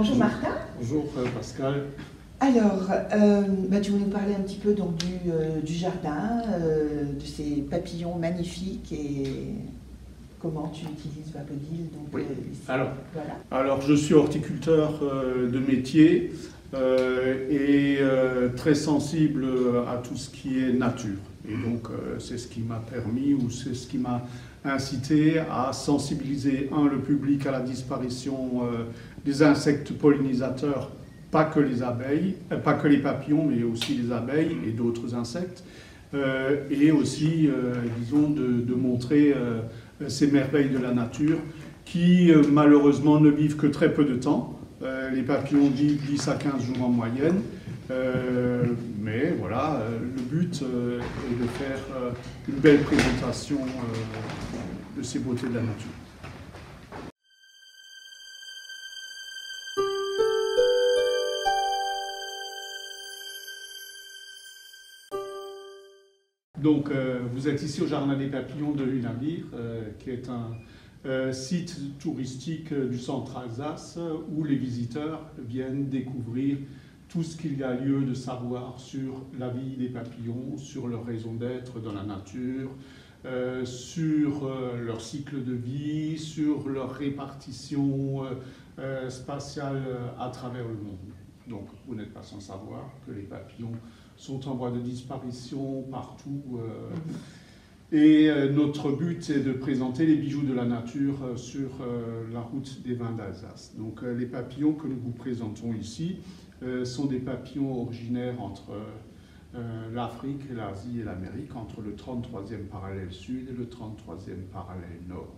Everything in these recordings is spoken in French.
Bonjour Martin. Bonjour Pascal. Alors, tu veux nous parler un petit peu donc, du jardin, de ces papillons magnifiques et comment tu utilises Vapodil. Donc, oui. Voilà. Alors, je suis horticulteur de métier et très sensible à tout ce qui est nature. Et donc, c'est ce qui m'a permis ou c'est ce qui m'a incité à sensibiliser, le public à la disparition des insectes pollinisateurs, pas que les abeilles, pas que les papillons, mais aussi les abeilles et d'autres insectes, et aussi, disons, de montrer ces merveilles de la nature qui, malheureusement, ne vivent que très peu de temps. Les papillons vivent 10 à 15 jours en moyenne, mais voilà, le but est de faire une belle présentation de ces beautés de la nature. Donc, vous êtes ici au Jardin des Papillons de Unavir, qui est un site touristique du centre Alsace où les visiteurs viennent découvrir tout ce qu'il y a lieu de savoir sur la vie des papillons, sur leur raison d'être dans la nature, sur leur cycle de vie, sur leur répartition spatiale à travers le monde. Donc, vous n'êtes pas sans savoir que les papillons sont en voie de disparition partout. Et notre but est de présenter les bijoux de la nature sur la route des vins d'Alsace. Donc, les papillons que nous vous présentons ici sont des papillons originaires entre l'Afrique, l'Asie et l'Amérique, entre le 33e parallèle sud et le 33e parallèle nord.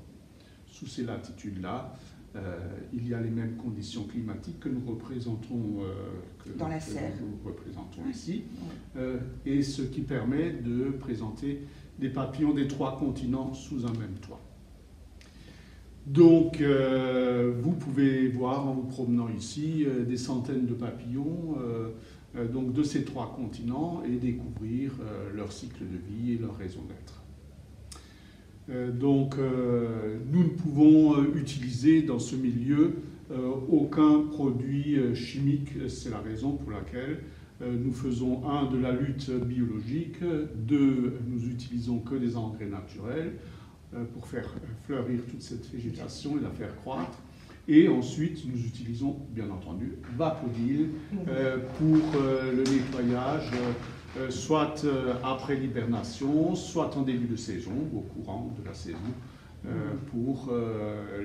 Sous ces latitudes-là, il y a les mêmes conditions climatiques que nous représentons, dans la serre. Nous représentons ici, et ce qui permet de présenter des papillons des 3 continents sous un même toit. Donc, vous pouvez voir en vous promenant ici des centaines de papillons donc de ces 3 continents et découvrir leur cycle de vie et leur raison d'être. Donc, nous ne pouvons utiliser dans ce milieu aucun produit chimique. C'est la raison pour laquelle nous faisons, de la lutte biologique, 2, nous utilisons que des engrais naturels pour faire fleurir toute cette végétation et la faire croître. Et ensuite, nous utilisons, bien entendu, Vapodil pour le nettoyage, soit après l'hibernation, soit en début de saison, ou au courant de la saison, pour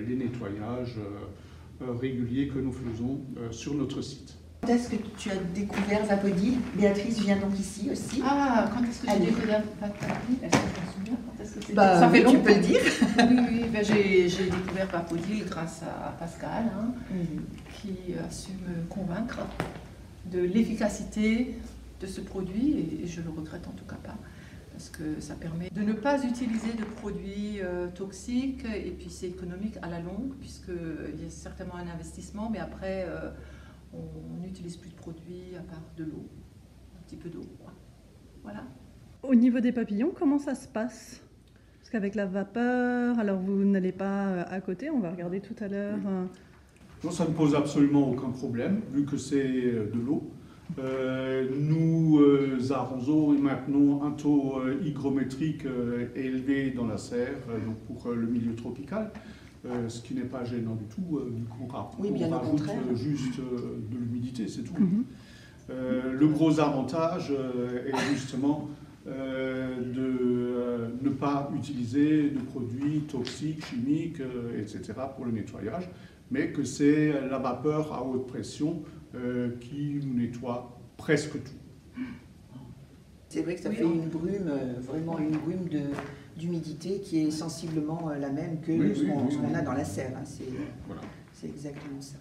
les nettoyages réguliers que nous faisons sur notre site. Quand est-ce que tu as découvert Vapodil? Béatrice vient donc ici aussi. Ah, quand est-ce que j'ai découvert Vapodil? Est-ce que je me souviens? Quand est-ce que c'était? Ça fait longtemps. Tu peux le dire. Oui, j'ai découvert Vapodil grâce à Pascal, qui a su me convaincre de l'efficacité de ce produit, et je le regrette en tout cas pas, parce que ça permet de ne pas utiliser de produits toxiques, et puis c'est économique à la longue, puisqu'il y a certainement un investissement, mais après on n'utilise plus de produits à part de l'eau, un petit peu d'eau. Voilà. Au niveau des papillons, comment ça se passe? Parce qu'avec la vapeur, alors vous n'allez pas à côté, on va regarder tout à l'heure. Non, ça ne pose absolument aucun problème, vu que c'est de l'eau. Nous arrosons et maintenons un taux hygrométrique élevé dans la serre, donc pour le milieu tropical. Ce qui n'est pas gênant du tout, vu qu'on rajoute juste de l'humidité, c'est tout. Le gros avantage est justement de ne pas utiliser de produits toxiques, chimiques, etc. pour le nettoyage, mais que c'est la vapeur à haute pression qui nous nettoie presque tout. C'est vrai que ça fait une brume, vraiment une brume d'humidité qui est sensiblement la même que ce qu'on a dans la serre. Hein. C'est exactement ça.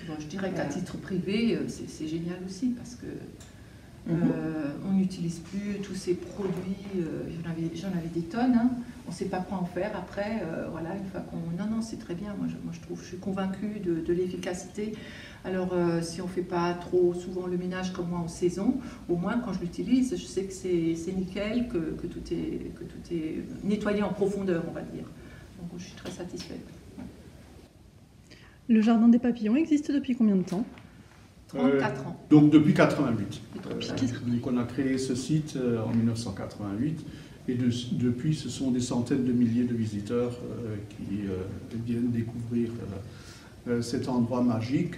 Bon, je dirais qu'à titre privé, c'est génial aussi, parce que on n'utilise plus tous ces produits, j'en avais des tonnes, hein. On ne sait pas quoi en faire après, voilà, une fois qu'on... Non, c'est très bien, moi je trouve, je suis convaincue de l'efficacité. Alors si on ne fait pas trop souvent le ménage comme moi en saison, au moins quand je l'utilise, je sais que c'est nickel, que tout est nettoyé en profondeur, on va dire. Donc je suis très satisfaite. Le jardin des papillons existe depuis combien de temps? 34 ans. Donc depuis 88. Depuis Donc on a créé ce site en 1988 et depuis ce sont des centaines de milliers de visiteurs qui viennent découvrir cet endroit magique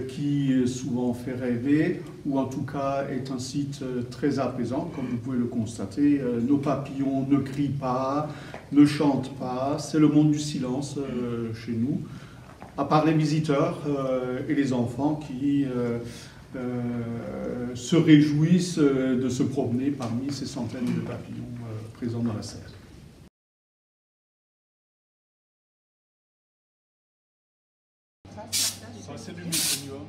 qui souvent fait rêver ou en tout cas est un site très apaisant comme vous pouvez le constater. Nos papillons ne crient pas, ne chantent pas, c'est le monde du silence chez nous. À part les visiteurs et les enfants qui se réjouissent de se promener parmi ces centaines de papillons présents dans la serre. Ça, c'est du métonium.